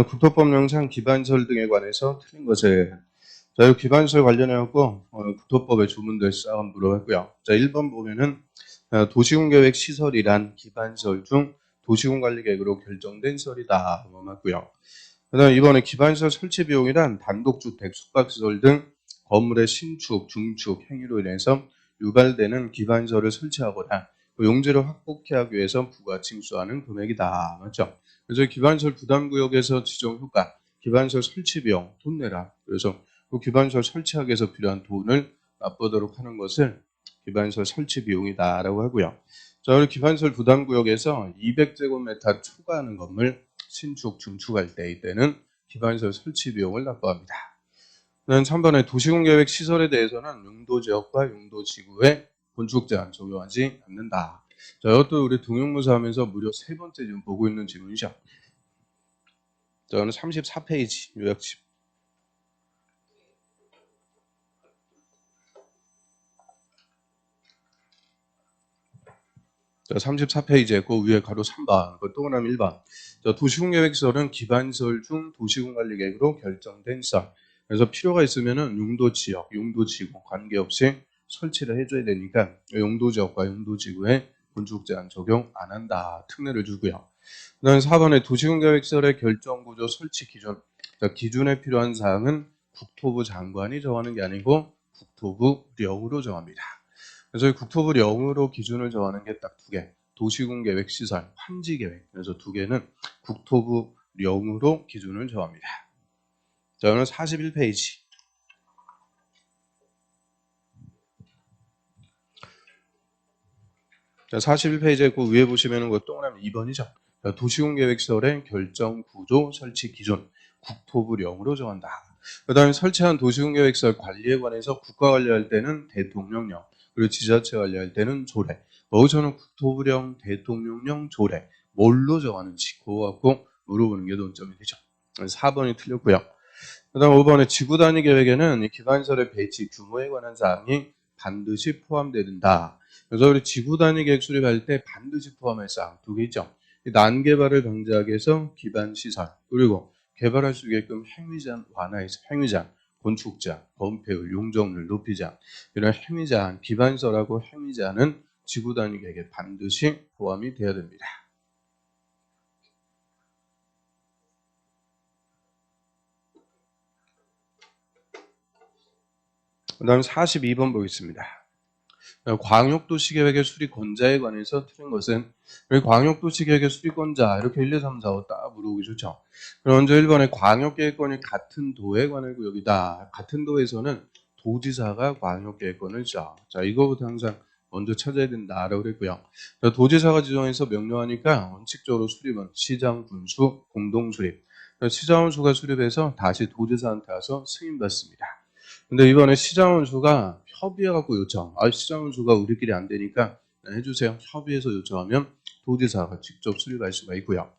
국토법령상 기반설 등에 관해서 틀린 것을 자, 이 기반설 관련해갖고 국토법의 조문들 싹 물어봤고요. 자, 1번 보면은 도시군계획 시설이란 기반설 중 도시군관리계획으로 결정된 설이다. 맞고요. 그다음 이번에 기반설 설치 비용이란 단독주택, 숙박시설 등 건물의 신축, 중축 행위로 인해서 유발되는 기반설을 설치하거나 그 용지를 확보케 하기 위해서 부가 징수하는 금액이다. 맞죠? 그래서 기반설 부담구역에서 지정 효과, 기반설 설치 비용 돈 내라. 그래서 그 기반설 설치하기 위해서 필요한 돈을 납부하도록 하는 것을 기반설 설치 비용이다라고 하고요. 자, 우리 기반설 부담구역에서 200제곱미터 초과하는 건물 신축, 중축할 때는 기반설 설치 비용을 납부합니다. 3번에 도시군계획 시설에 대해서는 용도지역과 용도지구에 건축 제한 적용하지 않는다. 자, 이것도 우리 동영무사 하면서 무려 3번째 지금 보고 있는 질문이죠. 저는 34페이지 요약집. 자, 34페이지에 그 위에 가로 3번, 그 동그라미 1번. 자, 도시군계획설은 기반설 중 도시군관리계획으로 결정된 설. 그래서 필요가 있으면은 용도지역, 용도지구 관계없이 설치를 해줘야 되니까 용도지역과 용도지구에 건축 제한 적용 안 한다. 특례를 주고요. 그다음 4번에 도시군계획설의 결정구조 설치 기준. 자, 기준에 필요한 사항은 국토부 장관이 정하는 게 아니고 국토부령으로 정합니다. 그래서 국토부령으로 기준을 정하는 게 딱 2개. 도시군계획 시설, 환지계획. 그래서 2개는 국토부령으로 기준을 정합니다. 자, 오늘 41페이지. 자, 41페이지에 그 위에 보시면은 그 동그라미 2번이죠. 도시군계획설의 결정구조 설치 기준, 국토부령으로 정한다. 그 다음에 설치한 도시군계획설 관리에 관해서 국가 관리할 때는 대통령령, 그리고 지자체 관리할 때는 조례. 여기서는 국토부령, 대통령령, 조례. 뭘로 정하는지 그거 갖고 물어보는 게 논점이 되죠. 4번이 틀렸고요. 그 다음 5번에 지구단위 계획에는 이 기반설의 배치 규모에 관한 사항이 반드시 포함된다. 그래서 우리 지구단위 계획 수립할 때 반드시 포함할 사항 2개 있죠. 난개발을 방지하기 위해서 기반시설, 그리고 개발할 수 있게끔 행위제한 완화해서 행위제한, 건축제한, 건폐율, 용적률 높이제한, 이런 행위제한, 기반설하고 행위제한은 지구단위 계획에 반드시 포함이 되어야 됩니다. 그 다음 42번 보겠습니다. 광역도시계획의 수립권자에 관해서 틀린 것은 광역도시계획의 수립권자 이렇게 1, 2, 3, 4, 5 딱 물어보기 좋죠. 그럼 먼저 1번에 광역계획권이 같은 도에 관할 구역이다. 같은 도에서는 도지사가 광역계획권을 줘. 자, 이거부터 항상 먼저 찾아야 된다라고 그랬고요. 도지사가 지정해서 명령하니까 원칙적으로 수립은 시장, 군수, 공동 수립. 시장원수가 수립해서 다시 도지사한테 와서 승인받습니다. 근데 이번에 시장원수가 협의해갖고 요청. 시장원수가 우리끼리 안 되니까 해주세요. 협의해서 요청하면 도지사가 직접 수립할 수가 있고요.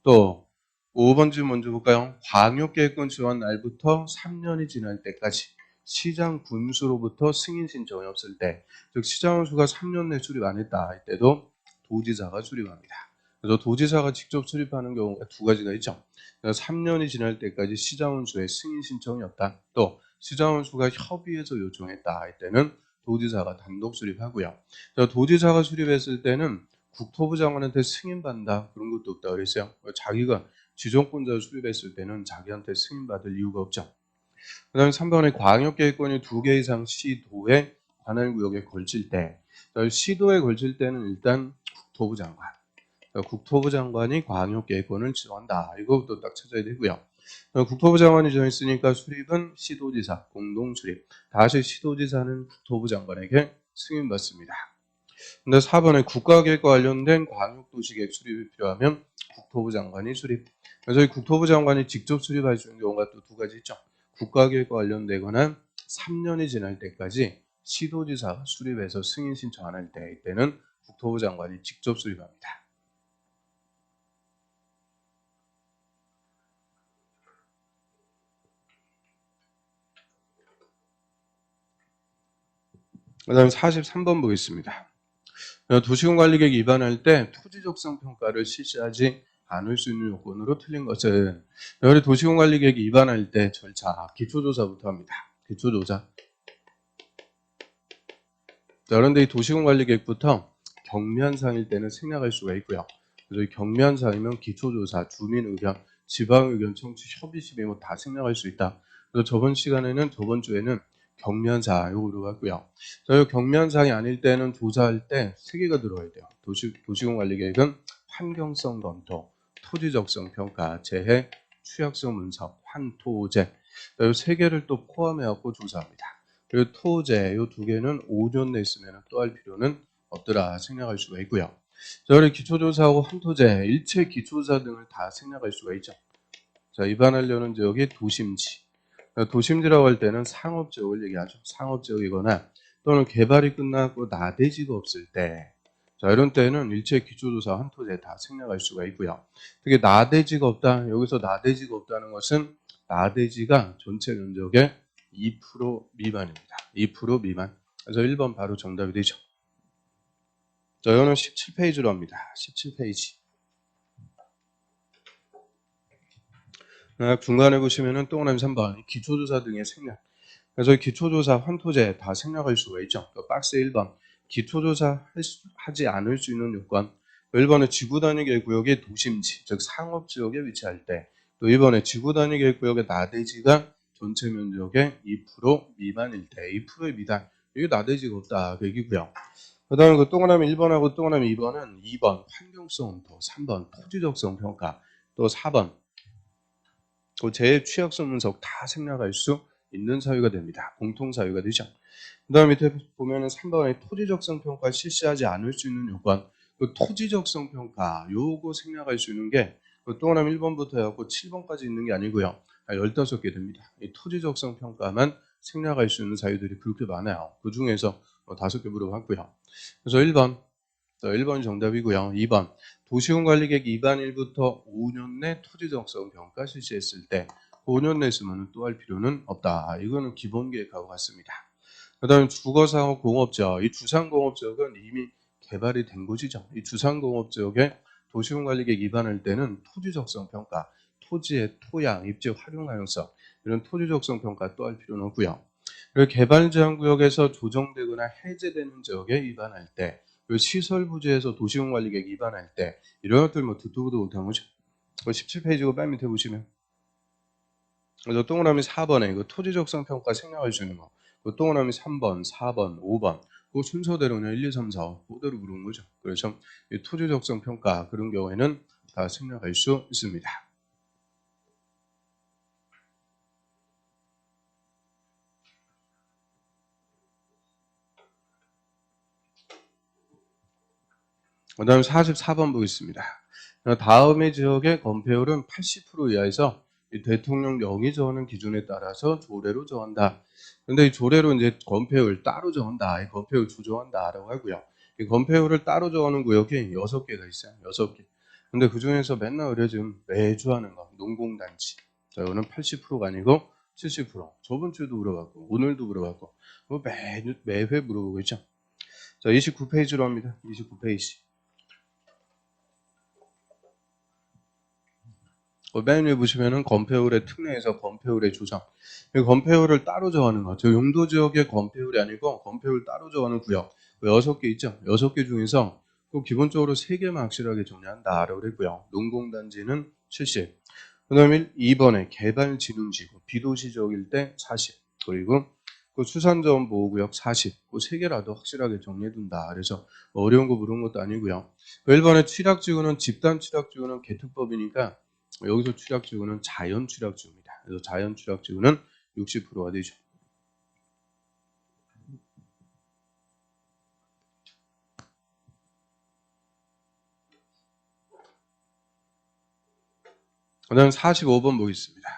또 5번 질문 먼저 볼까요? 광역계획권 지원 날부터 3년이 지날 때까지 시장 군수로부터 승인 신청이 없을 때, 즉 시장원수가 3년 내 수립 안 했다 할 때도 도지사가 수립합니다. 그래서 도지사가 직접 수립하는 경우가 2가지가 있죠. 3년이 지날 때까지 시장원수의 승인 신청이 없다. 또 시장원수가 협의해서 요청했다 할 때는 도지사가 단독 수립하고요. 도지사가 수립했을 때는 국토부 장관한테 승인받는다 그런 것도 없다 그랬어요. 자기가 지정권자를 수립했을 때는 자기한테 승인받을 이유가 없죠. 그 다음에 3번에 광역계획권이 2개 이상 시도에 관할 구역에 걸칠 때, 시도에 걸칠 때는 일단 국토부 장관. 국토부 장관이 광역계획권을 지정한다. 이것도 딱 찾아야 되고요. 국토부 장관이 정했으니까 수립은 시도지사, 공동수립. 다시 시도지사는 국토부 장관에게 승인받습니다. 근데 4번에 국가계획과 관련된 광역도시계획 수립이 필요하면 국토부 장관이 수립. 그래서 이 국토부 장관이 직접 수립할 수 있는 경우가 또 2가지 있죠. 국가계획과 관련되거나 3년이 지날 때까지 시도지사가 수립해서 승인 신청 안 할 때, 이때는 국토부 장관이 직접 수립합니다. 그 다음에 43번 보겠습니다. 도시군관리계획 위반할 때 토지적성 평가를 실시하지 않을 수 있는 요건으로 틀린 것은 여기 도시공관리계획 입안할 때 절차 기초조사부터 합니다. 기초조사. 자, 그런데 이 도시공관리계획부터 경미한사항일 때는 생략할 수가 있고요. 그래서 이 경미한사항이면 기초조사, 주민의견, 지방의견 청취, 협의심의 뭐 다 생략할 수 있다. 그래서 저번 주에는 경미한사항 요거로 갔고요. 자, 이 경미한사항이 아닐 때는 조사할 때 세 개가 들어야 돼요. 도시공관리계획은 환경성 검토, 토지적성 평가, 재해, 취약성 분석, 환토제. 이 세 개를 또 포함해갖고 조사합니다. 그리고 토제 이 두 개는 5년 내에 있으면 또 할 필요는 없더라 생략할 수가 있고요. 자, 그리고 기초조사하고 환토제, 일체 기초조사 등을 다 생략할 수가 있죠. 자, 입안하려는 지역이 도심지. 도심지라고 할 때는 상업지역을 얘기하죠. 상업지역이거나 또는 개발이 끝나고 나대지가 없을 때, 자, 이런 때는 일체 기초조사 환토제 다 생략할 수가 있고요. 특히 나대지가 없다. 여기서 나대지가 없다는 것은 나대지가 전체 면적의 2% 미만입니다. 2% 미만. 그래서 1번 바로 정답이 되죠. 자, 이거는 17페이지로 합니다. 17페이지. 중간에 보시면은 동그라미 3번 기초조사 등의 생략. 그래서 기초조사 환토제 다 생략할 수가 있죠. 박스 1번 기초조사 하지 않을 수 있는 요건. 1번에 지구단위계획구역의 도심지, 즉 상업지역에 위치할 때. 또 2번에 지구단위계획구역의 나대지가 전체 면적의 2% 미만일 때, 2%의 미단. 이게 나대지가 없다. 그 얘기고요. 그 다음에 그 동그라미 1번하고 동그라미 2번은 2번 환경성 검토, 3번 토지적성 평가, 또 4번 그 재해 취약성 분석 다 생략할 수 있는 사유가 됩니다. 공통 사유가 되죠. 그 다음 밑에 보면은 3번에 토지적성 평가 실시하지 않을 수 있는 요건. 그 토지적성 평가 요거 생략할 수 있는 게 그 동그라미 1번부터 해갖고 7번까지 있는 게 아니고요. 15개 됩니다. 이 토지적성 평가만 생략할 수 있는 사유들이 그렇게 많아요. 그 중에서 5개 물어봤고요. 그래서 1번이 정답이고요. 2번 도시공관리계획 입안 1부터 5년 내 토지적성 평가 실시했을 때 5년 내 있으면 또 할 필요는 없다. 이거는 기본계획하고 같습니다. 그 다음에 주거상업 공업지역. 이 주상공업지역은 이미 개발이 된 곳이죠. 이 주상공업지역에 도시공관리계획 입안할 때는 토지적성 평가, 토지의 토양, 입지 활용 가능성 이런 토지적성 평가 또 할 필요는 없고요. 그리고 개발제한구역에서 조정되거나 해제되는 지역에 입안할 때, 그리고 시설 부지에서 도시공관리계획 입안할 때 이런 것들 뭐 듣도 보도 못한 거죠. 17페이지고 맨 밑에 보시면 그래서 동그라미 4번에 그 토지적성 평가 생략할 수 있는 거. 그 동그라미 3번, 4번, 5번. 그 순서대로 그냥 1, 2, 3, 4, 5 그대로 부르는 거죠. 그래서 이 토지적성 평가 그런 경우에는 다 생략할 수 있습니다. 그 다음에 44번 보겠습니다. 다음의 지역의 건폐율은 80% 이하에서 이 대통령 영의 정하는 기준에 따라서 조례로 정한다. 근데 이 조례로 이제 건폐율 따로 정한다. 이 건폐율 조정한다라고 하고요. 이 건폐율을 따로 정하는 구역이 6개가 있어요. 6개. 근데 그 중에서 맨날 요즘 매주 하는 거, 농공단지. 자, 이거는 80%가 아니고 70%. 저번 주에도 물어봤고, 오늘도 물어봤고, 뭐 매회 물어보고 있죠. 자, 29페이지로 합니다. 29페이지. 맨 위에 보시면은 건폐율의 특례에서 건폐율의 조정. 이 건폐율을 따로 정하는 거. 저 용도 지역의 건폐율이 아니고 건폐율 따로 정하는 구역. 6개 있죠. 6개 중에서 꼭 기본적으로 3개만 확실하게 정리한다라고 그랬고요. 농공단지는 70. 그다음에 2번에 개발진흥지구 비도시 지역일 때 40. 그리고 그 수산자원 보호구역 40. 그 3개라도 확실하게 정리해둔다. 그래서 어려운 거 물은 것도 아니고요. 1번에 취락지구는 집단 취락지구는 개특법이니까 여기서 취락지구는 자연 취락지구입니다. 그래서 자연 취락지구는 60%가 되죠. 그 다음 45번 보겠습니다.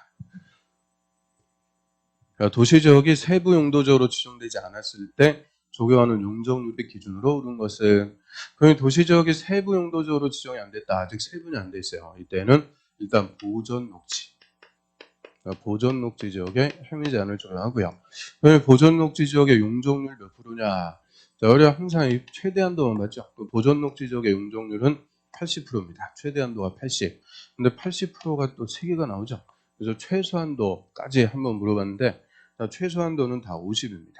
도시지역이 세부 용도적으로 지정되지 않았을 때 적용하는 용적률의 기준으로 오른 것은 그럼 도시지역이 세부 용도적으로 지정이 안 됐다. 아직 세분이 안 돼 있어요. 이때는 일단 보전녹지. 보전녹지 지역에 행위 제한을 적용하고요. 그럼 보전녹지 지역의 용적률 몇 프로냐? 자, 우리가 항상 최대한도만 맞죠? 그 보전녹지 지역의 용적률은 80%입니다. 최대한도가 80. 근데 80%가 또 3개가 나오죠. 그래서 최소한도까지 한번 물어봤는데 최소한도는 다 50입니다.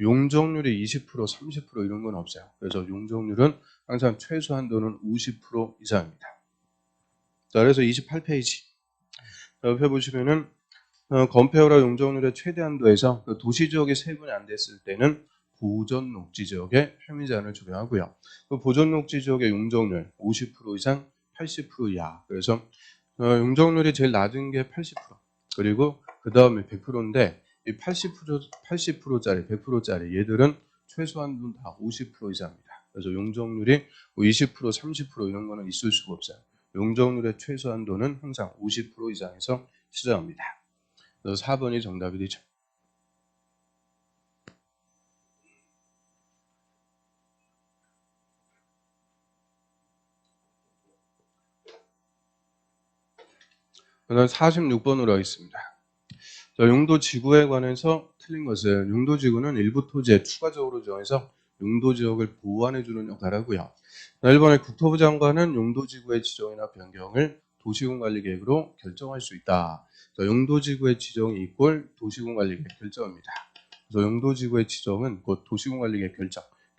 용적률이 20%, 30% 이런 건 없어요. 그래서 용적률은 항상 최소한도는 50% 이상입니다. 자, 그래서 28페이지. 옆에 보시면은 건폐호라 용적률의 최대한도에서 그 도시지역이 세분이 안 됐을 때는 보존녹지지역에 편의제한을 적용하고요. 그 보존녹지지역의 용적률 50% 이상 80% 이하. 그래서 용적률이 제일 낮은 게 80%. 그리고 그 다음에 100%인데 이 80%짜리, 100%짜리 얘들은 최소한도는 다 50% 이상입니다. 그래서 용적률이 20%, 30% 이런 거는 있을 수가 없어요. 용적률의 최소한도는 항상 50% 이상에서 시작합니다. 그래서 4번이 정답이 되죠. 그다음 46번으로 하겠습니다. 자, 용도지구에 관해서 틀린 것은 용도지구는 일부 토지에 추가적으로 정해서 용도지역을 보완해주는 역할을 하고요. 1번에 국토부 장관은 용도지구의 지정이나 변경을 도시군관리계획으로 결정할 수 있다. 자, 용도지구의 지정이 이꼴 도시군관리계획 결정입니다. 그래서 용도지구의 지정은 곧 도시군관리계획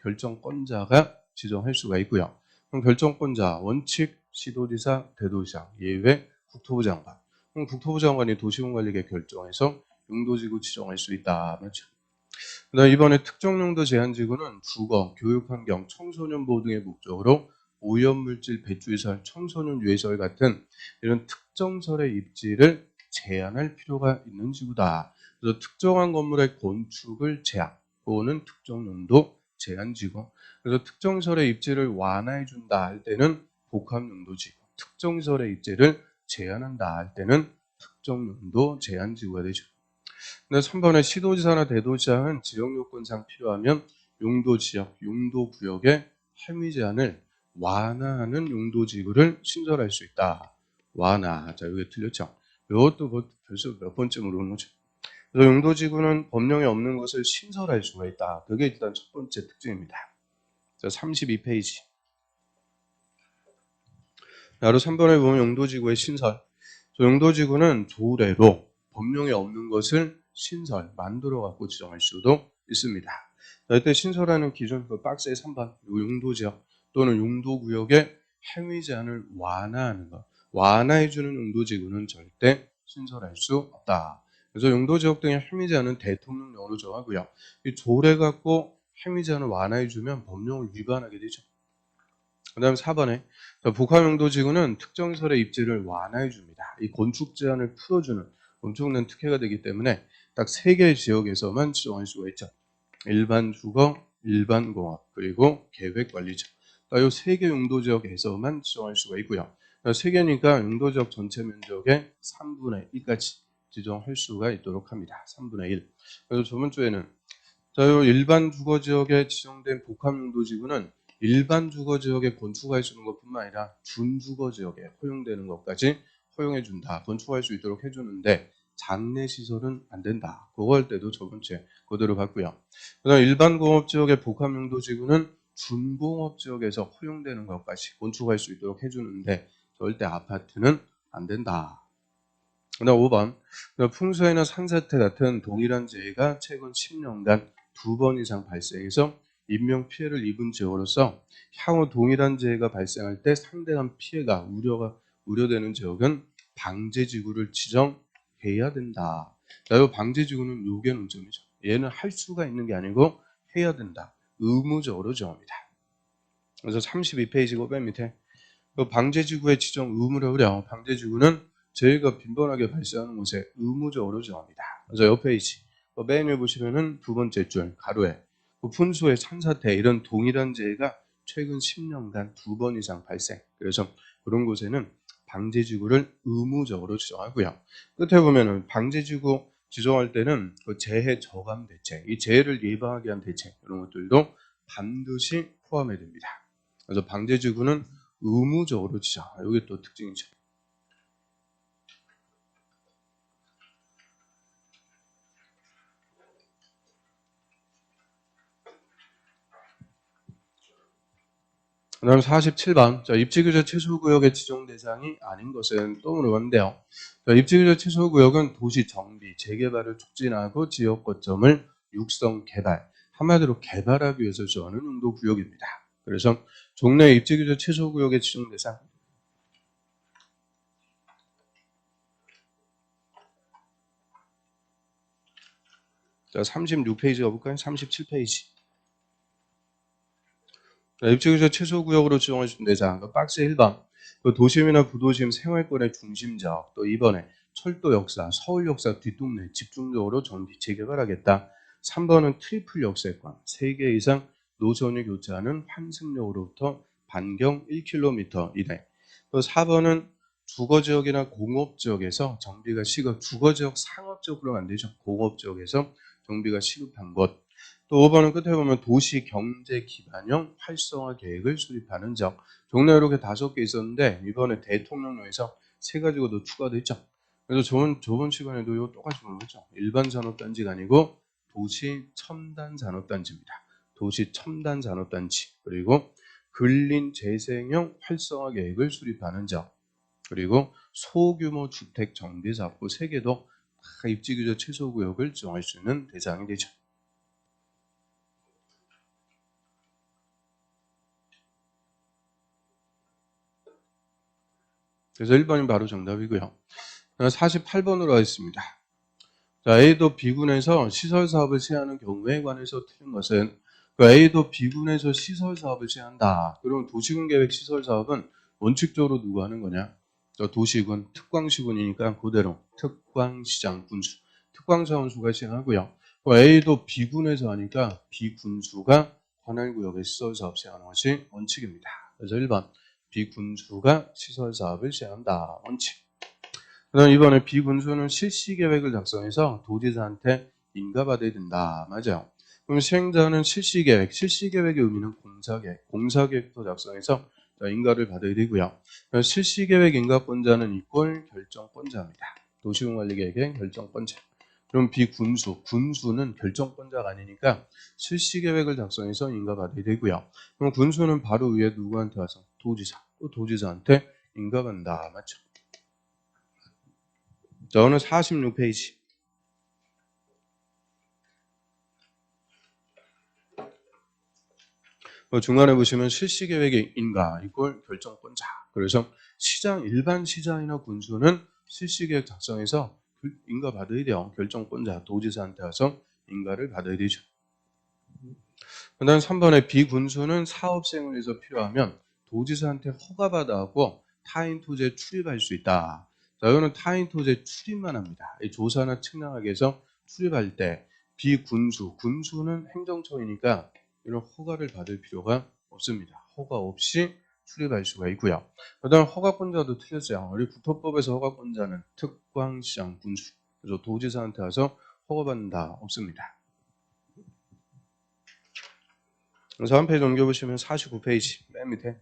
결정권자가 지정할 수가 있고요. 그럼 결정권자 원칙 시도지사, 대도시장, 예외 국토부 장관. 그럼 국토부 장관이 도시군관리계획 결정해서 용도지구 지정할 수 있다. 맞죠? 그다음 이번에 특정용도 제한지구는 주거, 교육환경, 청소년 보호 등의 목적으로 오염물질 배출시설, 청소년 유해시설 같은 이런 특정설의 입지를 제한할 필요가 있는 지구다. 그래서 특정한 건물의 건축을 제한, 그거는 특정용도 제한지구. 그래서 특정설의 입지를 완화해준다 할 때는 복합용도지구, 특정설의 입지를 제한한다 할 때는 특정용도 제한지구가 되죠. 근데 3번에 시도지사나 대도시장은 지역요건상 필요하면 용도지역, 용도구역의 행위 제한을 완화하는 용도지구를 신설할 수 있다. 완화. 자, 여기 틀렸죠? 이것도 벌써 몇 번째 물어보는 거죠. 그래서 용도지구는 법령에 없는 것을 신설할 수가 있다. 그게 일단 첫 번째 특징입니다. 자, 32페이지. 바로 3번에 보면 용도지구의 신설. 용도지구는 조례로 법령에 없는 것을 신설, 만들어 갖고 지정할 수도 있습니다. 이때 신설하는 기준, 그 박스의 3번, 용도지역 또는 용도구역의 행위 제한을 완화하는 것. 완화해주는 용도지구는 절대 신설할 수 없다. 그래서 용도지역 등의 행위 제한은 대통령령으로 정하고요. 이 조례 갖고 행위 제한을 완화해주면 법령을 위반하게 되죠. 그 다음 4번에 복합용도지구는 특정설의 입지를 완화해 줍니다. 이 건축 제한을 풀어주는 엄청난 특혜가 되기 때문에 딱 3개의 지역에서만 지정할 수가 있죠. 일반 주거, 일반 공업, 그리고 계획관리죠. 이 3개 용도지역에서만 지정할 수가 있고요. 3개니까 용도지역 전체 면적의 3분의 1까지 지정할 수가 있도록 합니다. 3분의 1. 그래서 저번 주에는 일반 주거지역에 지정된 복합용도지구는 일반 주거지역에 건축할 수 있는 것뿐만 아니라 준주거지역에 허용되는 것까지 허용해준다. 건축할 수 있도록 해주는데 장례시설은 안 된다. 그거 할 때도 저번 주에 그대로 봤고요. 그다음 일반 공업지역의 복합용도지구는 준공업지역에서 허용되는 것까지 건축할 수 있도록 해주는데 절대 아파트는 안 된다. 그다음 5번 풍수해나 산사태 같은 동일한 재해가 최근 10년간 2번 이상 발생해서 인명피해를 입은 지역으로서 향후 동일한 재해가 발생할 때 상대한 피해가 우려되는 지역은 방제지구를 지정해야 된다. 이 방제지구는 요게 논점이죠. 얘는 할 수가 있는 게 아니고 해야 된다. 의무적으로 정합니다. 그래서 32페이지고 맨 밑에 방제지구의 지정 의무를 하려 방제지구는 재해가 빈번하게 발생하는 곳에 의무적으로 정합니다. 그래서 옆에 있지. 맨 위에 보시면은 두 번째 줄 가로에 fun수의 산사태 이런 동일한 재해가 최근 10년간 2번 이상 발생. 그래서 그런 곳에는 방제지구를 의무적으로 지정하고요. 끝에 보면은 방제지구 지정할 때는 그 재해 저감 대책, 이 재해를 예방하기 위한 대책 이런 것들도 반드시 포함해야 됩니다. 그래서 방제지구는 의무적으로 지정. 이게 또 특징이죠. 그다음 47번. 자, 입지규제 취소구역의 지정 대상이 아닌 것은 또 물어봤는데요. 자, 입지규제 취소구역은 도시 정비, 재개발을 촉진하고 지역 거점을 육성 개발, 한마디로 개발하기 위해서 정하는 용도 구역입니다. 그래서 종래 입지규제 취소구역의 지정 대상. 자, 36페이지 가볼까요? 37페이지. 입지규제 취소구역으로 지정할 수 있는 대상. 박스 1번. 도심이나 부도심 생활권의 중심지역. 또 2번에 철도 역사, 서울 역사 뒷동네 집중적으로 정비 재개발하겠다. 3번은 트리플 역세권. 3개 이상 노선이 교차하는 환승역으로부터 반경 1km 이내. 또 4번은 주거지역이나 공업지역에서 정비가 시급, 주거지역 상업적으로 안 되죠. 공업지역에서 정비가 시급한 것. 또 5번은 끝에 보면 도시 경제 기반형 활성화 계획을 수립하는 점. 종래 이렇게 5개 있었는데 이번에 대통령령에서 3가지가 더 추가되어 있죠. 그래서 저번 시간에도 이거 똑같이 물어봤죠. 일반 산업단지가 아니고 도시 첨단 산업단지입니다. 도시 첨단 산업단지. 그리고 근린 재생형 활성화 계획을 수립하는 점. 그리고 소규모 주택 정비 사업부 3개도 다 입지규제 최소구역을 정할 수 있는 대상이 되죠. 그래서 1번이 바로 정답이고요. 48번으로 하겠습니다. 자, A도 B군에서 시설 사업을 시행하는 경우에 관해서 틀린 것은 A도 B군에서 시설 사업을 시행한다. 그러면 도시군 계획 시설 사업은 원칙적으로 누가 하는 거냐? 도시군, 특광시군이니까 그대로 특광시장 군수, 특광사원수가 시행하고요. A도 B군에서 하니까 B군수가 관할구역의 시설 사업 시행하는 것이 원칙입니다. 그래서 1번 비군수가 시설 사업을 시행한다. 원칙. 그다음 이번에 비군수는 실시 계획을 작성해서 도지사한테 인가받아야 된다. 맞아요. 그럼 시행자는 실시 계획의 의미는 공사계획도 작성해서 인가를 받아야 되고요. 실시 계획 인가권자는 이꼴 결정권자입니다. 도시공관리계획의 결정권자. 그럼 군수는 결정권자가 아니니까 실시 계획을 작성해서 인가받아야 되고요. 그럼 군수는 바로 위에 누구한테 와서 또 도지사한테 인가받는다. 맞죠? 자, 오늘 46페이지. 중간에 보시면 실시계획의 인가 이꼴 결정권자. 그래서 일반 시장이나 군수는 실시계획 작성해서 인가 받아야 돼요. 결정권자 도지사한테 와서 인가를 받아야 되죠. 그 다음 3번에 비군수는 사업 시행을 위해서 필요하면 도지사한테 허가받아하고 타인 토지에 출입할 수 있다. 자, 이거는 타인 토지에 출입만 합니다. 이 조사나 측량하기 위해서 출입할 때 군수는 행정처이니까 이런 허가를 받을 필요가 없습니다. 허가 없이 출입할 수가 있고요. 그 다음 허가권자도 틀렸어요. 우리 국토법에서 허가권자는 특광시장 군수. 그래서 도지사한테 와서 허가받는다. 없습니다. 그래서 한 페이지 넘겨보시면 49페이지 맨 밑에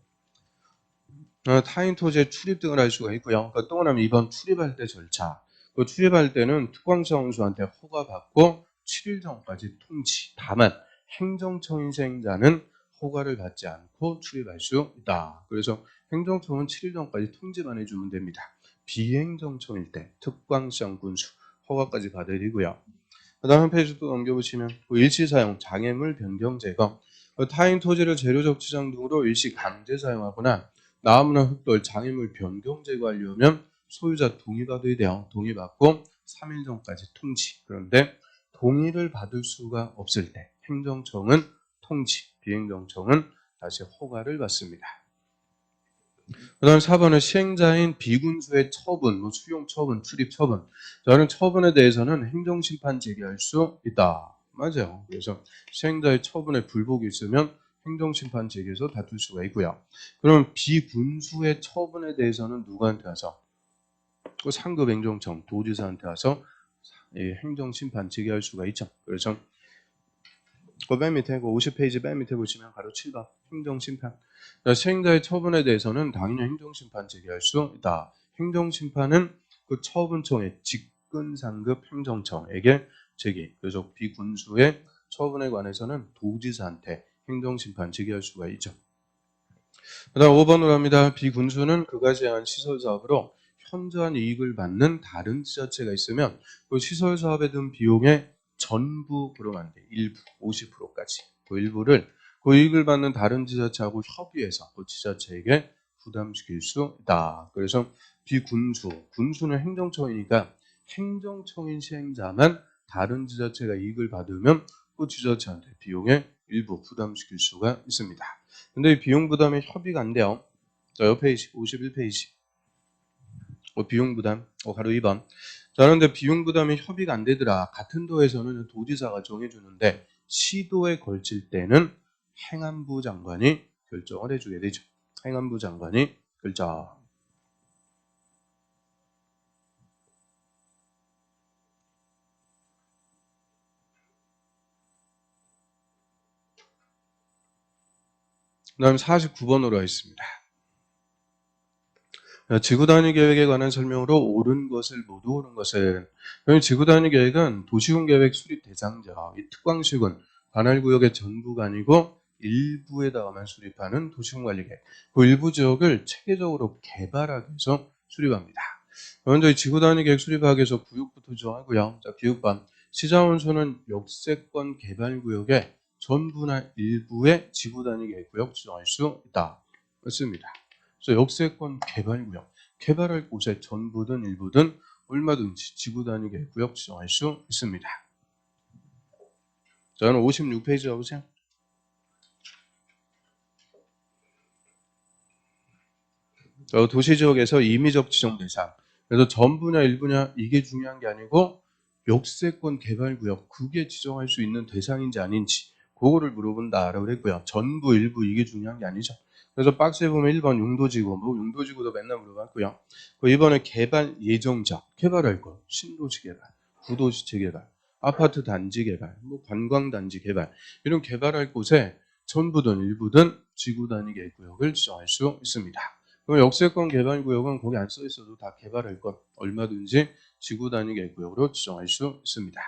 타인 토지에 출입 등을 할 수가 있고요. 또 하나는 이번 출입할 때 절차. 출입할 때는 특광사원수한테 허가받고 7일 전까지 통지. 다만 행정처인 시행자는 허가를 받지 않고 출입할 수 있다. 그래서 행정처는 7일 전까지 통지만 해주면 됩니다. 비행정처일 때 특광시장 군수 허가까지 받아야 되고요. 그 다음 페이지 또 넘겨보시면 일시사용, 장애물 변경 제거. 타인 토지를 재료적 지정 등으로 일시 강제 사용하거나 나무나 흙돌, 장애물 변경 제거하려면 소유자 동의 받아야 돼요. 동의 받고 3일 전까지 통지. 그런데 동의를 받을 수가 없을 때 행정청은 통지, 비행정청은 다시 허가를 받습니다. 그 다음 4번은 시행자인 비군수의 처분, 수용 처분, 출입 처분. 저는 처분에 대해서는 행정심판 제기할 수 있다. 맞아요. 그래서 시행자의 처분에 불복이 있으면 행정심판 제기해서 다툴 수가 있고요. 그럼 비군수의 처분에 대해서는 누구한테 와서? 그 상급 행정청, 도지사한테 와서 행정심판 제기할 수가 있죠. 그래서 맨 밑에 50페이지 맨 밑에 보시면 바로 7번 행정심판. 시행자의 처분에 대해서는 당연히 행정심판 제기할 수 있다. 행정심판은 그 처분청의 직근상급 행정청에게 제기. 그래서 비군수의 처분에 관해서는 도지사한테 행정심판 제기할 수가 있죠. 그다음 5번으로 합니다. 비군수는 그가 제한 시설 사업으로 현저한 이익을 받는 다른 지자체가 있으면 그 시설 사업에 든 비용의 전부 그러면 안 돼. 일부 50%까지. 그 일부를 그 이익을 받는 다른 지자체하고 협의해서 그 지자체에게 부담시킬 수 있다. 그래서 비군수, 군수는 행정처이니까 행정처인 시행자만 다른 지자체가 이익을 받으면 그 지자체한테 비용의 일부 부담시킬 수가 있습니다. 근데 이 비용 부담에 협의가 안 돼요. 자, 옆에 51페이지. 비용 부담. 가로 2번. 자, 그런데 비용 부담이 협의가 안 되더라. 같은 도에서는 도지사가 정해주는데 시도에 걸칠 때는 행안부 장관이 결정을 해주게 되죠. 행안부 장관이 결정. 그 다음 49번으로 하겠습니다. 지구단위 계획에 관한 설명으로 옳은 것을 모두 옳은 것을. 지구단위 계획은 도시군 계획 수립 대상자. 이 특광식은 관할구역의 전부가 아니고 일부에다가만 수립하는 도시군 관리 계획. 그 일부 지역을 체계적으로 개발하기 위해서 수립합니다. 먼저 이 지구단위 계획 수립하기 위해서 구역부터 정하고요. 자, 기획반. 시장원수는 역세권 개발구역의 전부나 일부의 지구단위 계획구역 지정할 수 있다. 맞습니다. 그래서 역세권 개발구역, 개발할 곳에 전부든 일부든 얼마든지 지구 단위 계획구역 지정할 수 있습니다. 저는 56페이지 가보세요. 도시지역에서 임의적 지정 대상. 그래서 전부냐 일부냐 이게 중요한 게 아니고 역세권 개발구역 그게 지정할 수 있는 대상인지 아닌지 그거를 물어본다라고 했고요. 전부 일부 이게 중요한 게 아니죠. 그래서 박스에 보면 1번 용도지구, 뭐 용도지구도 맨날 물어봤고요. 그 이번에 개발 예정자, 개발할 거, 신도시 개발, 구도시 재개발, 아파트 단지 개발, 뭐 관광 단지 개발 이런 개발할 곳에 전부든 일부든 지구 단위 계획구역을 지정할 수 있습니다. 그럼 역세권 개발구역은 거기 안 써 있어도 다 개발할 것 얼마든지 지구 단위 계획구역으로 지정할 수 있습니다.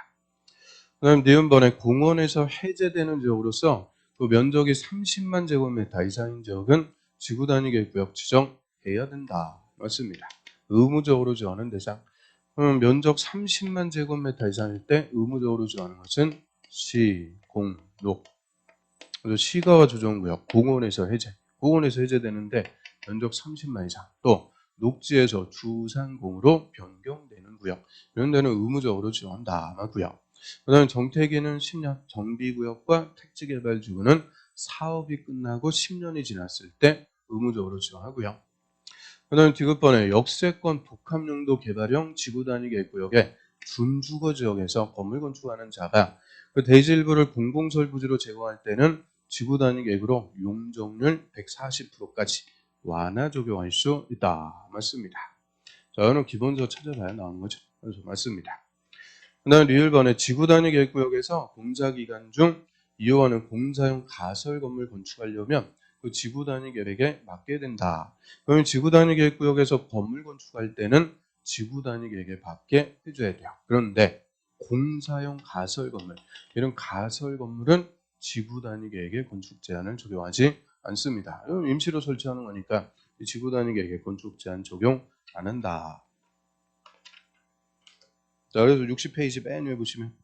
그다음 니은번에 공원에서 해제되는 지역으로서 그 면적이 30만 제곱미터 이상인 지역은 지구 단위 계획구역 지정해야 된다. 맞습니다. 의무적으로 지정하는 대상. 그럼 면적 30만 제곱미터 이상일 때 의무적으로 지정하는 것은 시, 공, 녹. 그래서 시가와 조정구역, 공원에서 해제. 공원에서 해제되는데 면적 30만 이상. 또 녹지에서 주상공으로 변경되는 구역. 이런 데는 의무적으로 지정한다. 맞고요. 그 다음에 정태기는 10년, 정비구역과 택지개발지구는 사업이 끝나고 10년이 지났을 때 의무적으로 지정하고요. 그 다음에 디귿번에 역세권 복합용도 개발형 지구단위 계획구역에 준주거 지역에서 건물 건축하는 자가 그 대지 일부를 공공설부지로 제공할 때는 지구단위 계획으로 용적률 140%까지 완화 적용할 수 있다. 맞습니다. 자, 이거는 기본적으로 찾아봐야 나오는 거죠. 그래서 맞습니다. 그 다음에 리을번에 지구단위 계획구역에서 공사기간 중 이용하는 공사용 가설 건물 건축하려면 그 지구단위 계획에 맞게 된다. 그러면 지구단위 계획구역에서 건물 건축할 때는 지구단위 계획에 맞게 해줘야 돼요. 그런데 공사용 가설 건물, 이런 가설 건물은 지구단위 계획에 건축 제한을 적용하지 않습니다. 임시로 설치하는 거니까 지구단위 계획에 건축 제한 적용 안 한다. 자, 그래서 60페이지 맨 위에 보시면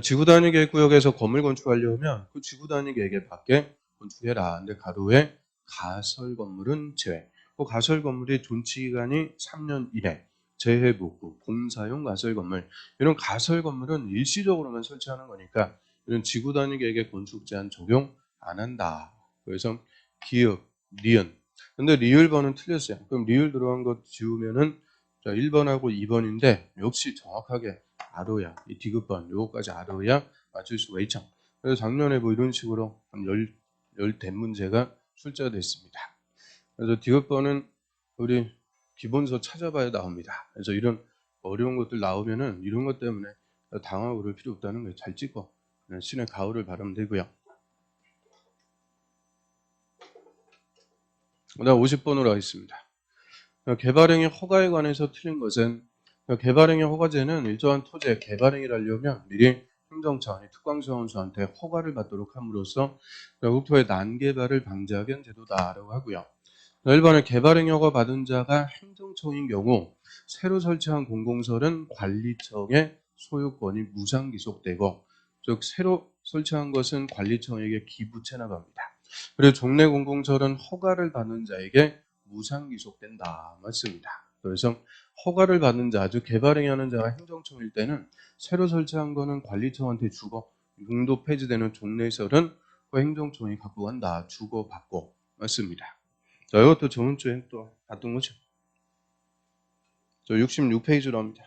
지구 단위 계획구역에서 건물 건축하려면 그 지구 단위 계획에 밖에 건축해라. 근데 가로에 가설 건물은 제외. 그 가설 건물이 존치 기간이 3년 이내 재해 복구, 공사용 가설 건물. 이런 가설 건물은 일시적으로만 설치하는 거니까 이런 지구 단위 계획에 건축 제한 적용 안 한다. 그래서 기읍, 리은. 근데 리을번은 틀렸어요. 그럼 리을 들어간 거 지우면은 자, 1번하고 2번인데 역시 정확하게 알아야 이 디귿번 요거까지 알아야 맞출 수가 있죠. 그래서 작년에 뭐 이런 식으로 한 10대 문제가 출제가 됐습니다. 그래서 디귿번은 우리 기본서 찾아봐야 나옵니다. 그래서 이런 어려운 것들 나오면은 이런 것 때문에 당하고 그럴 필요 없다는 거예요. 잘 찍고 신의 가호를 바라면 되고요. 그다음 50번으로 하겠습니다. 개발행위 허가에 관해서 틀린 것은 개발행위 허가제는 일정한 토지에 개발행위를 하려면 미리 행정처, 특광지원소한테 허가를 받도록 함으로써 국토의 난개발을 방지하기 위한 제도다라고 하고요. 1번은 개발행위허가 받은 자가 행정처인 경우 새로 설치한 공공설은 관리청의 소유권이 무상기속되고, 즉 새로 설치한 것은 관리청에게 기부 체납합니다. 그리고 종래 공공설은 허가를 받는 자에게 무상기속된다 맞습니다. 그래서 허가를 받는 자, 즉 개발행위하는 자가 행정청일 때는 새로 설치한 거는 관리청한테 주고, 용도 폐지되는 종래설은 그 행정청이 갖고 간다, 주고받고 맞습니다. 자, 이것도 저번 주에 또 봤던 거죠. 저 66페이지로 합니다.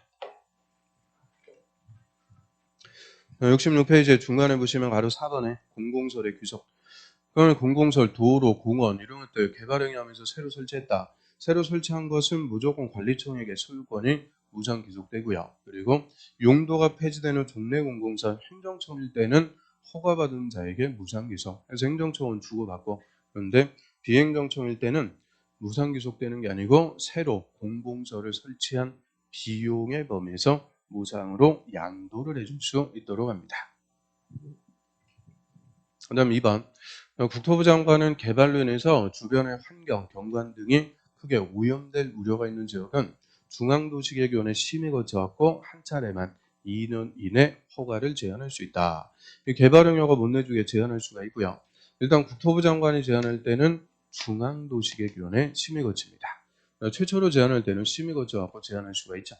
66페이지에 중간에 보시면 바로 4번에 공공설의 규석. 그러면 공공설, 도로, 공원 이런 것들 개발행위하면서 새로 설치했다. 새로 설치한 것은 무조건 관리청에게 소유권이 무상 기속되고요. 그리고 용도가 폐지되는 종래 공공설, 행정청일 때는 허가받은 자에게 무상 기속. 그래서 행정청은 주고받고, 그런데 비행정청일 때는 무상 기속되는 게 아니고 새로 공공설을 설치한 비용의 범위에서 무상으로 양도를 해줄 수 있도록 합니다. 그 다음 2번. 국토부 장관은 개발로 인해서 주변의 환경, 경관 등이 크게 오염될 우려가 있는 지역은 중앙도시계획위원회 심의 거쳐갖고 한 차례만 2년 이내 허가를 제한할 수 있다. 개발행위허가 못 내주게 제한할 수가 있고요. 일단 국토부 장관이 제한할 때는 중앙도시계획위원회 심의 거칩니다. 최초로 제한할 때는 심의 거쳐갖고 제한할 수가 있죠.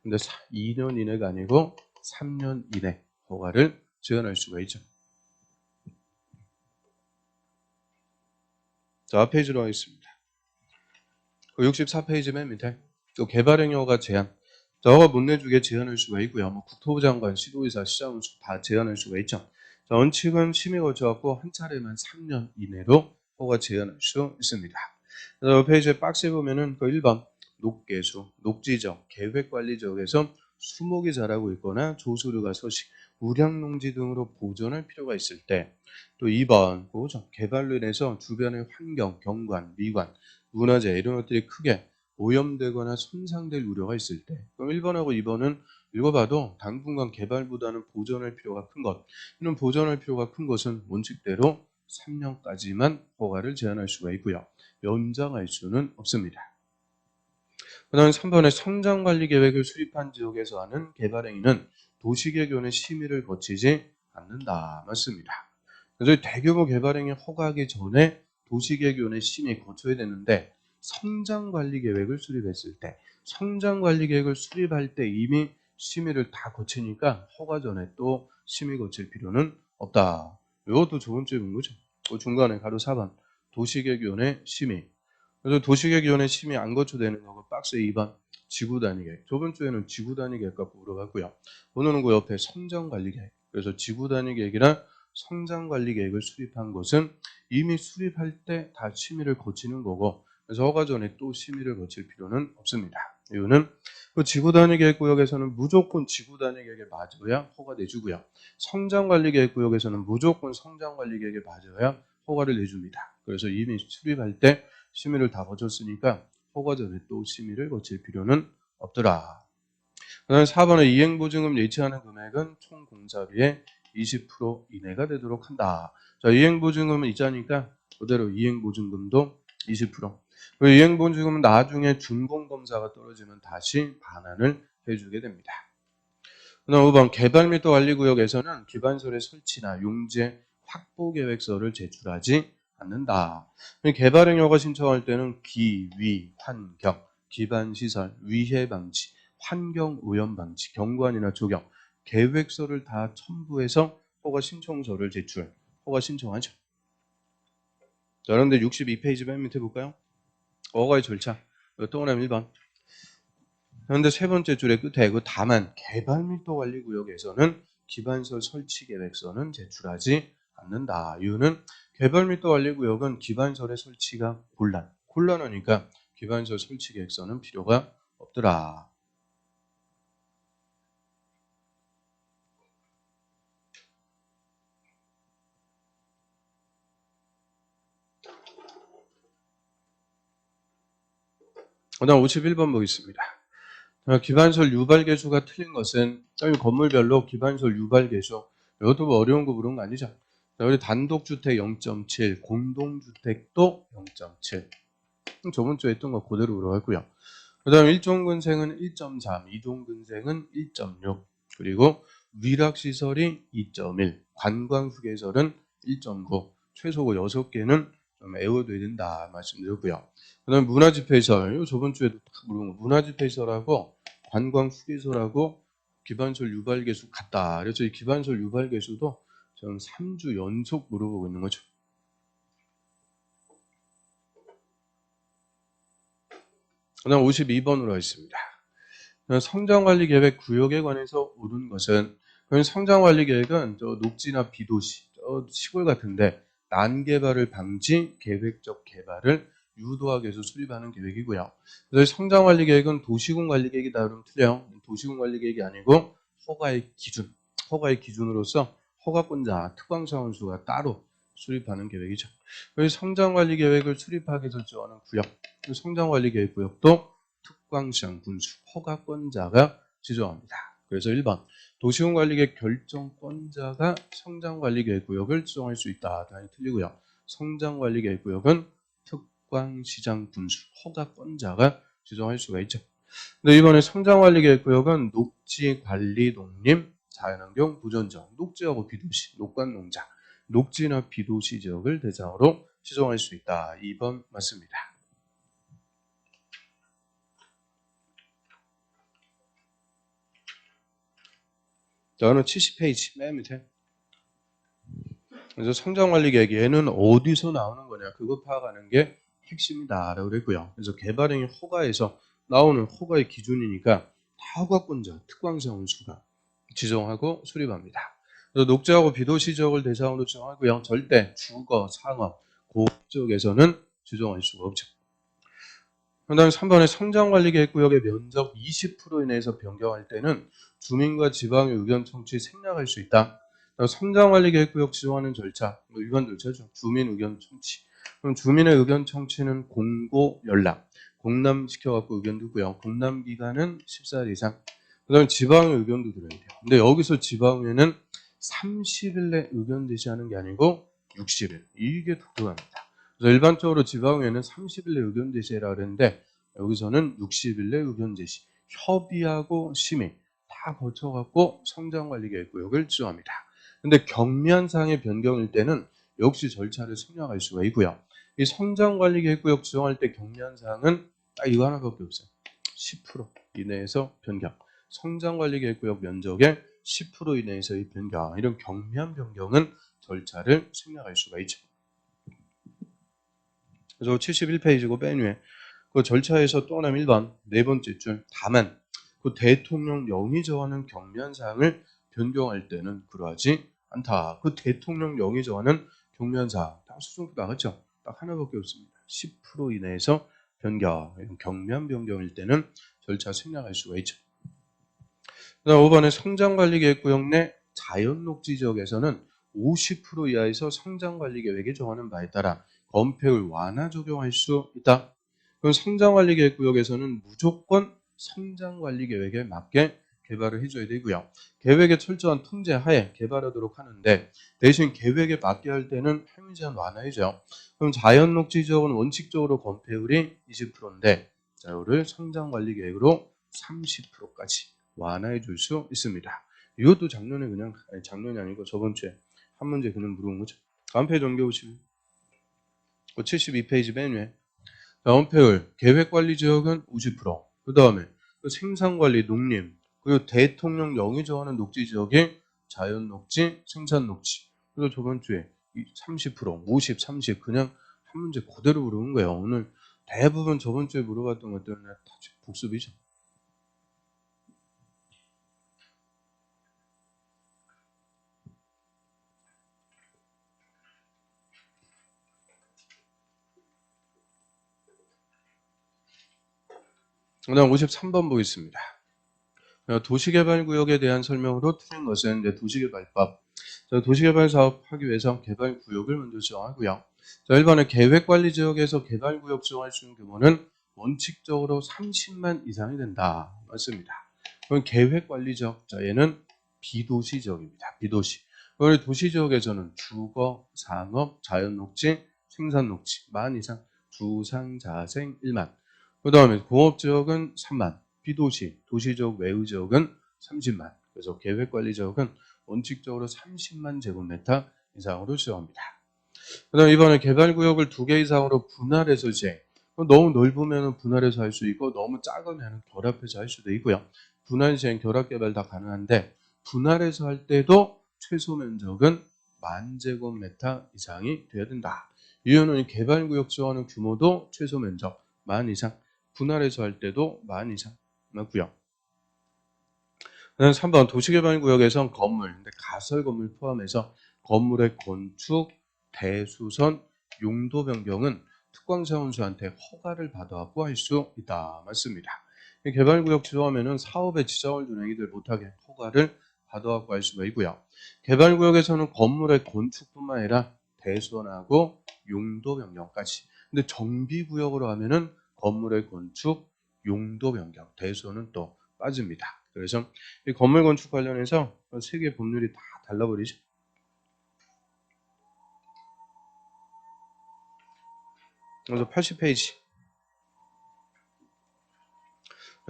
근데 2년 이내가 아니고 3년 이내 허가를 제한할 수가 있죠. 자, 페이지로 하겠습니다. 64페이지 맨 밑에 또 개발행위허가 제한. 자, 허가 못 내주게 제한할 수가 있고요. 뭐 국토부 장관, 시도의사, 시장군수 다 제한할 수가 있죠. 자, 원칙은 심의 거쳐갖고 한 차례만 3년 이내로 허가 제한할 수 있습니다. 그래서 페이지에 박스에 보면은 그 1번 녹개수, 녹지적, 계획관리지역에서 수목이 자라고 있거나 조수류가 서식, 우량농지 등으로 보존할 필요가 있을 때, 또 2번 그거죠. 개발로 인해서 주변의 환경, 경관, 미관, 문화재 이런 것들이 크게 오염되거나 손상될 우려가 있을 때, 그럼 1번하고 2번은 읽어봐도 당분간 개발보다는 보존할 필요가 큰 것. 이런 보존할 필요가 큰 것은 원칙대로 3년까지만 허가를 제한할 수가 있고요. 연장할 수는 없습니다. 그 다음에 3번에 성장관리계획을 수립한 지역에서 하는 개발행위는 도시계획위원회 심의를 거치지 않는다. 맞습니다. 그래서 대규모 개발행위 허가하기 전에 도시계획위원회 심의 거쳐야 되는데, 성장관리계획을 수립했을 때, 성장관리계획을 수립할 때 이미 심의를 다 거치니까 허가 전에 또 심의 거칠 필요는 없다. 이것도 저번 주에 본 거죠. 그 중간에 가로 4번 도시계획위원회 심의. 그래서 도시계획위원회 심의 안 거쳐되는 거 박스 2번 지구단위계획. 저번 주에는 지구단위계획 갖고 물어봤고요. 오늘은 그 옆에 성장관리계획. 그래서 지구단위계획이나 성장관리계획을 수립한 것은 이미 수립할 때 다 심의를 거치는 거고, 그래서 허가 전에 또 심의를 거칠 필요는 없습니다. 이유는 그 지구단위계획구역에서는 무조건 지구단위계획에 맞아야 허가 내주고요. 성장관리계획구역에서는 무조건 성장관리계획에 맞아야 허가를 내줍니다. 그래서 이미 수립할 때 심의를 다 거쳤으니까 허가 전에 또 심의를 거칠 필요는 없더라. 그 다음에 4번에 이행보증금 예치하는 금액은 총 공사비의 20% 이내가 되도록 한다. 자, 이행보증금은 있자니까 그대로 이행보증금도 20%. 그 이행보증금은 나중에 준공검사가 떨어지면 다시 반환을 해주게 됩니다. 그 다음 5번 개발 및 관리구역에서는 기반설의 설치나 용지 확보계획서를 제출하지 않는다. 개발행위허가 신청할 때는 기, 위, 환경, 기반시설, 위해방지, 환경오염방지, 경관이나 조경, 계획서를 다 첨부해서 허가 신청서를 제출, 허가 신청하죠. 자, 그런데 62페이지 맨 밑에 볼까요? 허가의 절차. 동그라미 1번. 그런데 세 번째 줄의 끝에 그 다만 개발 밀도 관리 구역에서는 기반설 설치 계획서는 제출하지 않는다. 이유는 개발 밀도 관리 구역은 기반설의 설치가 곤란하니까 기반설 설치 계획서는 필요가 없더라. 그다음 51번 보겠습니다. 기반설 유발 개수가 틀린 것은 건물별로 기반설 유발 개수 이것도 뭐 어려운 거 물은 거 아니죠? 자, 우리 단독주택 0.7, 공동주택도 0.7. 저번 주에 했던 거 그대로 물어봤고요. 그 다음 1종근생은 1.3, 2종근생은 1.6, 그리고 위락시설이 2.1, 관광휴게설은 1.9, 최소고 6개는 좀 외워둬야 된다 말씀드렸고요. 그 다음 문화집회시설, 이거 저번 주에도 딱 물어본 거, 문화집회시설하고 관광휴게설하고 기반시설 유발개수 같다. 그래서 이 기반시설 유발개수도 지금 3주 연속 물어보고 있는 거죠. 그 다음 52번으로 하겠습니다. 성장관리계획 구역에 관해서 옳은 것은, 성장관리계획은 저 녹지나 비도시, 저 시골 같은데 난개발을 방지, 계획적 개발을 유도하기 위해서 수립하는 계획이고요. 그래서 성장관리계획은 도시군관리계획이다 그러면 틀려요. 도시군관리계획이 아니고 허가의 기준으로서 허가권자, 특광사원수가 따로 수립하는 계획이죠. 그래서 성장관리계획을 수립하기 위해서 정하는 구역, 성장관리계획 구역도 특광시장 군수 허가권자가 지정합니다. 그래서 1번 도시군관리계획 결정권자가 성장관리계획구역을 지정할 수 있다. 당연히 틀리고요. 성장관리계획구역은 특광시장 군수 허가권자가 지정할 수가 있죠. 근데 이번에 성장관리계획구역은 녹지, 관리, 농림, 자연환경, 보존지역, 녹지하고 비도시, 녹관농장, 녹지나 비도시 지역을 대상으로 지정할 수 있다. 2번 맞습니다. 저는 70페이지 맨 밑에. 그래서 성장관리계획 얘는 어디서 나오는 거냐 그거 파악하는 게 핵심이다라고 그랬고요. 그래서 개발행위 허가에서 나오는 허가의 기준이니까 다 허가권자, 특광사원수가 지정하고 수립합니다. 그래서 녹지하고 비도시 지역을 대상으로 지정하고요. 절대 주거, 상업, 고급 지역에서는 지정할 수가 없죠. 그다음 3번에 성장관리계획구역의 면적 20% 이내에서 변경할 때는 주민과 지방의 의견 청취 생략할 수 있다. 성장관리계획구역 지정하는 절차, 의견 절차죠. 주민 의견 청취. 그럼 주민의 의견 청취는 공고 연락, 공람시켜갖고 의견 두고요. 공람 기간은 14일 이상. 그다음에 지방의 의견도 들어야 돼요. 근데 여기서 지방에는 30일 내 의견 제시하는 게 아니고 60일. 이게 독특합니다. 그래서 일반적으로 지방에는 30일 내 의견 제시해라 그랬는데 여기서는 60일 내 의견 제시, 협의하고 심의 다 거쳐갖고 성장관리계획구역을 지정합니다. 근데 경미한상의 변경일 때는 역시 절차를 생략할 수가 있고요. 이 성장관리계획구역 지정할 때 경미한사항은 딱 이거 하나밖에 없어요. 10% 이내에서 변경. 성장관리계획구역 면적의 10% 이내에서의 변경. 이런 경미한 변경은 절차를 생략할 수가 있죠. 그래서 71페이지고 맨 위에 그 절차에서 또 하나는 1번 네 번째 줄 다만 그 대통령 영의 정하는 경미한 사항을 변경할 때는 그러하지 않다. 그 대통령 영의 정하는 경미한 사항 딱 수준표 나갔죠. 딱 하나밖에 없습니다. 10% 이내에서 변경, 경미한 변경일 때는 절차 생략할 수가 있죠. 그다음 5번에 성장관리계획구역 내 자연녹지 지역에서는 50% 이하에서 성장관리계획에 정하는 바에 따라 건폐율 완화 적용할 수 있다. 그럼 성장관리계획구역에서는 무조건 성장관리계획에 맞게 개발을 해줘야 되고요. 계획의 철저한 통제 하에 개발하도록 하는데 대신 계획에 맞게 할 때는 행위 제한 완화해줘요. 그럼 자연녹지 지역은 원칙적으로 건폐율이 20%인데 자율을 성장관리계획으로 30%까지 완화해 줄 수 있습니다. 이것도 작년에 그냥 작년이 아니고 저번 주에 한 문제 그냥 물어본 거죠. 다음 페이지 넘겨보시면 72페이지 맨 위에 다운폐율 계획관리지역은 50%. 그 다음에 생산관리 농림 그리고 대통령 영이 정하는 녹지지역이 자연녹지 생산녹지 그리고 저번 주에 30% 50, 30 그냥 한 문제 그대로 물어본 거예요. 오늘 대부분 저번 주에 물어봤던 것들은 다 복습이죠. 그다음 53번 보겠습니다. 도시개발구역에 대한 설명으로 틀린 것은 이제 도시개발법. 도시개발 사업 하기 위해서 개발구역을 먼저 지정하고요. 1번에 계획관리지역에서 개발구역 지정할 수 있는 규모는 원칙적으로 30만 이상이 된다. 맞습니다. 그럼 계획관리지역, 자 얘는 비도시 지역입니다. 비도시. 우리 도시지역에서는 주거, 상업, 자연녹지, 생산녹지 만 이상, 주상자생 1만. 그 다음에 공업지역은 3만, 비도시, 도시지역 외의지역은 30만. 그래서 계획관리지역은 원칙적으로 30만 제곱미터 이상으로 지정합니다. 그 다음에 이번에 개발구역을 2개 이상으로 분할해서 시행. 너무 넓으면 분할해서 할 수 있고 너무 작으면 결합해서 할 수도 있고요. 분할 시행, 결합 개발 다 가능한데 분할해서 할 때도 최소 면적은 10,000제곱미터 이상이 돼야 된다. 이유는 개발구역 지정하는 규모도 최소 면적 10,000 이상, 분할해서 할 때도 10,000 이상 맞고요. 그다음 3번 도시개발구역에선 건물, 근데 가설 건물 포함해서 건물의 건축, 대수선, 용도 변경은 특광사원수한테 허가를 받아갖고 할 수 있다. 맞습니다. 개발구역 지정하면은 사업에 지장을 주는 행위들 못하게 허가를 받아갖고 할 수가 있고요. 개발구역에서는 건물의 건축뿐만 아니라 대수선하고 용도 변경까지. 근데 정비구역으로 하면은 건물의 건축, 용도 변경, 대수선은 또 빠집니다. 그래서 이 건물 건축 관련해서 세계 법률이 다 달라버리죠. 그래서 80페이지.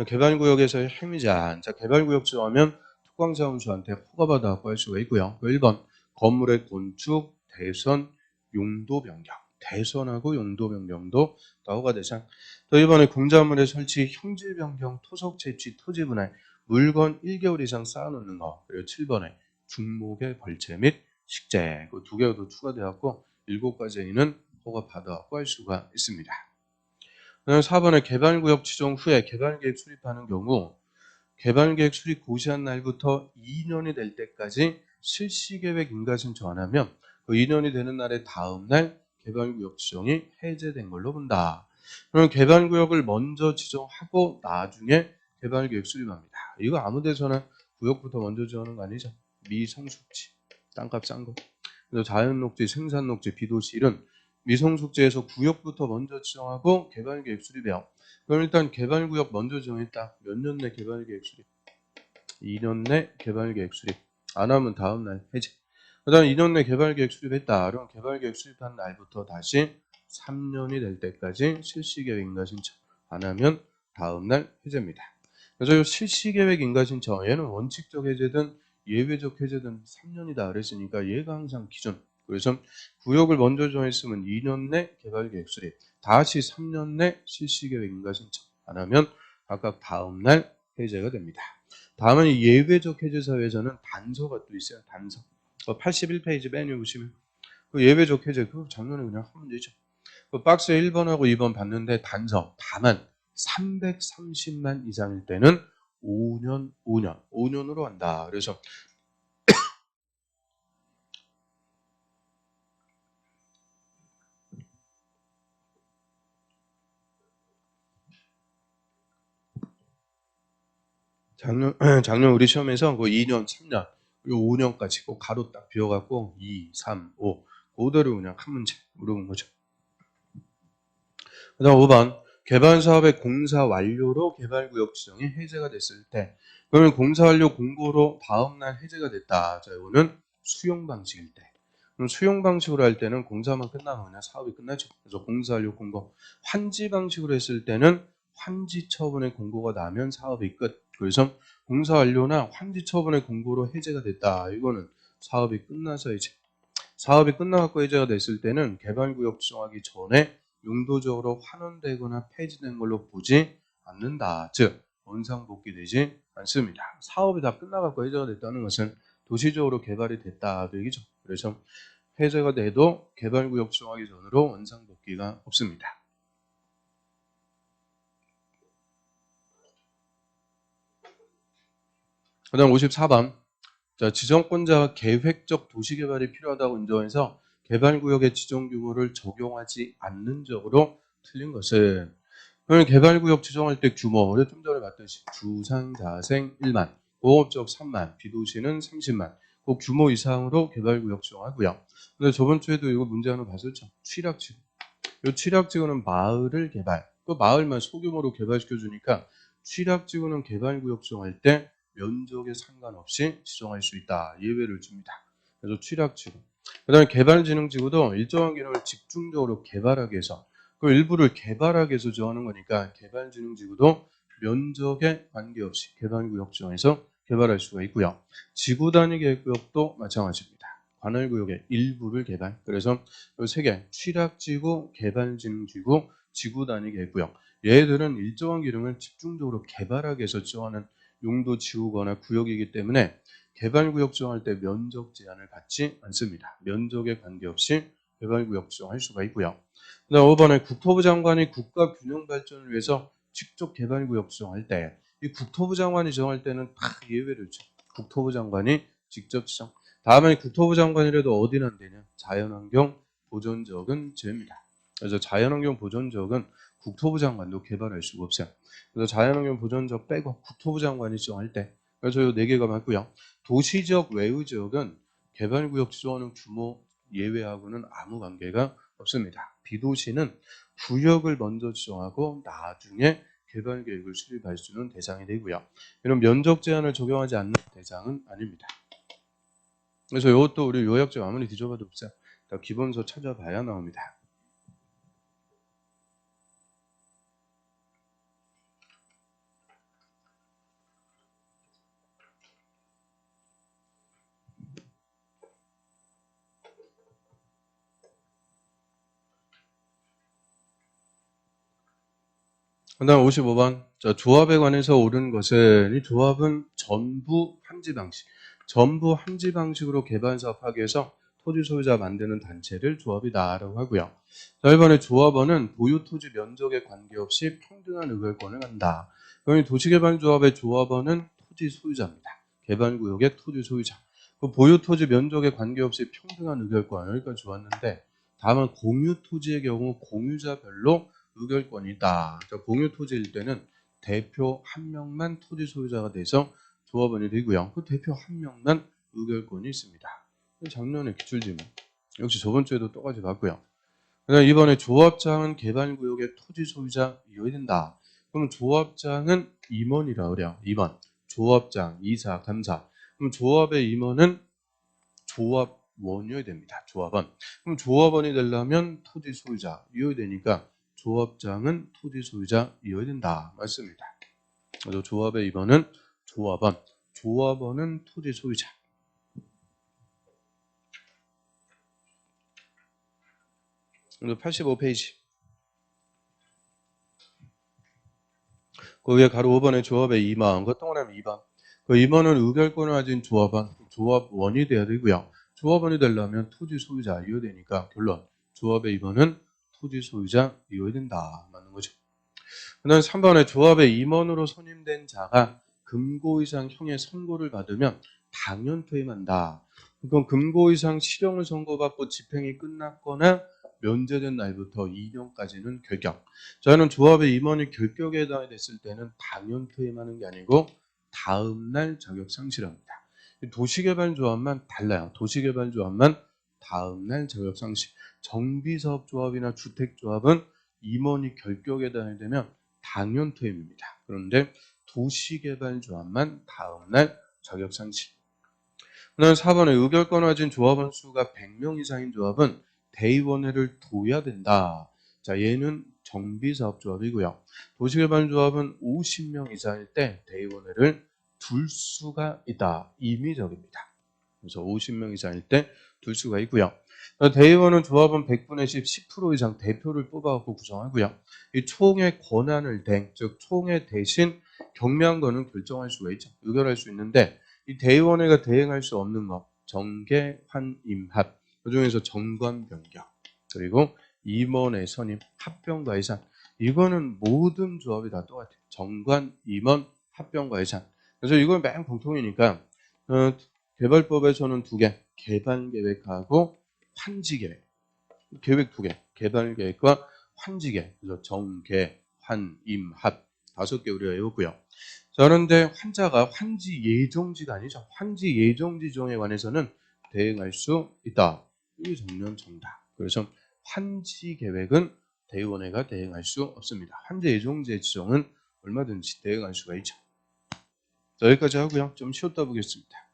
개발구역에서의 행위자. 자, 개발구역 지정하면 특광사무소한테 허가받아갖고 할 수가 있고요. 1번 건물의 건축, 대선, 용도 변경. 대선하고 용도 변경도 다 허가 대상. 또 이번에 공작물의 설치, 형질 변경, 토속 채취, 토지 분할, 물건 1개월 이상 쌓아놓는 거. 그리고 7번에 중목의 벌채 및 식재. 그 2개가 더 추가되었고 7가지는 허가 받아갖고 할 수가 있습니다. 4번에 개발구역 지정 후에 개발계획 수립하는 경우 개발계획 수립 고시한 날부터 2년이 될 때까지 실시계획 인가 신청하면 그 2년이 되는 날의 다음 날 개발구역 지정이 해제된 걸로 본다. 그럼 개발구역을 먼저 지정하고 나중에 개발계획 수립합니다. 이거 아무 데서나 구역부터 먼저 지정하는 거 아니죠? 미성숙지, 땅값 싼 거. 그래서 자연녹지, 생산녹지, 비도시 이런 미성숙지에서 구역부터 먼저 지정하고 개발계획 수립해요. 그럼 일단 개발구역 먼저 지정했다. 몇 년 내 개발계획 수립? 2년 내 개발계획 수립. 안 하면 다음 날 해제. 그 다음 2년 내 개발계획 수립했다. 그럼 개발계획 수립한 날부터 다시 3년이 될 때까지 실시계획 인가 신청. 안 하면 다음 날 해제입니다. 그래서 실시계획 인가 신청 얘는 원칙적 해제든 예외적 해제든 3년이다 그랬으니까 얘가 항상 기준. 그래서 구역을 먼저 정했으면 2년 내 개발계획 수립, 다시 3년 내 실시계획 인가 신청 안 하면 각각 다음 날 해제가 됩니다. 다음은 예외적 해제 사유에서는 단서가 또 있어요. 단서. 81페이지 맨 위에 보시면 그 예외적 해제 그 작년에 그냥 하면 되죠. 그 박스 1번하고 2번 봤는데 단서 다만 330만 이상일 때는 5년으로 한다. 그래서 작년 우리 시험에서 그 2년, 3년, 그리고 5년까지 꼭 가로 딱 비워갖고 2, 3, 5 그대로 그냥 한 문제 물어본 거죠. 그 다음 5번 개발 사업의 공사 완료로 개발구역 지정이 해제가 됐을 때 그러면 공사 완료 공고로 다음날 해제가 됐다. 자, 이거는 수용 방식일 때. 그럼 수용 방식으로 할 때는 공사만 끝나면 그냥 사업이 끝나죠. 그래서 공사 완료 공고. 환지 방식으로 했을 때는 환지 처분의 공고가 나면 사업이 끝. 그래서 공사 완료나 환지 처분의 공고로 해제가 됐다. 이거는 사업이 끝나서 이제 사업이 끝나고 해제가 됐을 때는 개발구역 지정하기 전에 용도적으로 환원되거나 폐지된 걸로 보지 않는다. 즉 원상복귀되지 않습니다. 사업이 다 끝나고 해제가 됐다는 것은 도시적으로 개발이 됐다도 얘기죠. 그래서 해제가 돼도 개발구역 지정하기 전으로 원상복귀가 없습니다. 그 다음 54번 자, 지정권자가 계획적 도시개발이 필요하다고 인정해서 개발구역의 지정규모를 적용하지 않는 적으로 틀린 것은 그러면 개발구역 지정할 때 규모 우리 좀 전에 봤듯이 주상자생 1만, 공업지역 3만, 비도시는 30만 그 규모 이상으로 개발구역 지정하고요. 근데 저번 주에도 이거 문제 하나 봤었죠. 취락지구. 이 취락지구는 마을을 개발, 그 마을만 소규모로 개발시켜주니까 취락지구는 개발구역 지정할 때 면적에 상관없이 지정할 수 있다. 예외를 줍니다. 그래서 취락지구. 그다음에 개발진흥지구도 일정한 기능을 집중적으로 개발하기 위해서 그 일부를 개발하기 위해서 정하는 거니까 개발진흥지구도 면적에 관계없이 개발구역 지정해서 개발할 수가 있고요. 지구 단위 계획구역도 마찬가지입니다. 관할구역의 일부를 개발. 그래서 이 세 개, 취락지구, 개발진흥지구, 지구 단위 계획구역. 얘들은 일정한 기능을 집중적으로 개발하기 위해서 정하는 용도 지구거나 구역이기 때문에 개발구역 지정할 때 면적 제한을 받지 않습니다. 면적에 관계없이 개발구역 지정할 수가 있고요. 그다음 5번에 국토부 장관이 국가 균형 발전을 위해서 직접 개발구역 지정할 때 이 국토부 장관이 정할 때는 다 예외를 줘. 국토부 장관이 직접 지정. 다음에 국토부 장관이라도 어디는 안 되냐? 자연환경 보존지역은 제외입니다. 그래서 자연환경 보존지역은 국토부 장관도 개발할 수가 없어요. 그래서 자연환경 보존지역 빼고 국토부 장관이 지정할 때 그래서 이 4개가 맞고요. 도시지역 외의 지역은 개발구역 지정하는 규모 예외하고는 아무 관계가 없습니다. 비도시는 구역을 먼저 지정하고 나중에 개발 계획을 수립할 수 있는 대상이 되고요. 이런 면적 제한을 적용하지 않는 대상은 아닙니다. 그래서 이것도 우리 요약적 아무리 뒤져봐도 없어요. 기본서 찾아봐야 나옵니다. 그다음 55번. 자, 조합에 관해서 옳은 것은 이 조합은 전부 함지 방식. 전부 함지 방식으로 개발 사업하기 위해서 토지 소유자 만드는 단체를 조합이다라고 하고요. 자, 1번에 조합원은 보유 토지 면적에 관계없이 평등한 의결권을 갖는다. 그러니 도시개발조합의 조합원은 토지 소유자입니다. 개발구역의 토지 소유자. 그 보유 토지 면적에 관계없이 평등한 의결권 여기까지 좋았는데 다만 공유 토지의 경우 공유자별로 의결권이다. 공유 토지일 때는 대표 한 명만 토지 소유자가 돼서 조합원이 되고요. 그 대표 한 명만 의결권이 있습니다. 작년에 기출지문. 역시 저번 주에도 똑같이 봤고요. 그다음 이번에 조합장은 개발구역의 토지 소유자 이어야 된다. 그럼 조합장은 임원이라 그래요. 2번. 조합장, 이사, 감사. 그럼 조합의 임원은 조합원이어야 됩니다. 조합원. 그럼 조합원이 되려면 토지 소유자 이어야 되니까 조합장은 토지 소유자이어야 된다. 맞습니다. 그래서 조합의 2번은 조합원. 조합원은 토지 소유자. 85페이지. 그 위에 가로 5번의 조합의 임원. 그 동그라미 2번. 그 임원은 의결권을 가진 조합원, 조합원이 돼야 되고요. 조합원이 되려면 토지 소유자이어야 되니까 결론. 조합의 임원은 토지 소유자이어야 된다. 맞는 거죠. 그다음 3번에 조합의 임원으로 선임된 자가 금고 이상 형의 선고를 받으면 당연 퇴임한다. 그럼 금고 이상 실형을 선고받고 집행이 끝났거나 면제된 날부터 2년까지는 결격. 저는 조합의 임원이 결격에 해당이 됐을 때는 당연 퇴임하는 게 아니고 다음 날 자격 상실합니다. 도시개발조합만 달라요. 도시개발조합만 다음 날 자격 상실. 정비사업조합이나 주택조합은 임원이 결격에 해당이 되면 당연 퇴임입니다. 그런데 도시개발조합만 다음날 자격상실. 그다음 4번에 의결권을 가진 조합원 수가 100명 이상인 조합은 대의원회를 둬야 된다. 자, 얘는 정비사업조합이고요. 도시개발조합은 50명 이상일 때 대의원회를 둘 수가 있다. 임의적입니다. 그래서 50명 이상일 때 둘 수가 있고요. 대의원은 조합원 100분의 10% 이상 대표를 뽑아갖고 구성하고요. 이 총의 권한을 즉 총회 대신 경미한 거는 결정할 수가 있죠. 의결할 수 있는데 이 대의원회가 대행할 수 없는 것, 정계, 환임합, 그 중에서 정관 변경, 그리고 임원의 선임, 합병과 예산. 이거는 모든 조합이 다 똑같아요. 정관, 임원, 합병과 예산. 그래서 이건 맨 공통이니까 개발법에서는 2개, 개발계획하고 환지계획. 계획 2개, 개발계획과 환지계획. 그래서 정계, 환, 임, 합 5개 우리가 외웠고요. 자, 그런데 환자가 환지 예정지가 아니죠. 환지 예정지 지정에 관해서는 대응할 수 있다. 이게 정면 정답. 그래서 환지 계획은 대의원회가 대응할 수 없습니다. 환지 예정지의 지정은 얼마든지 대응할 수가 있죠. 자, 여기까지 하고요. 좀 쉬었다 보겠습니다.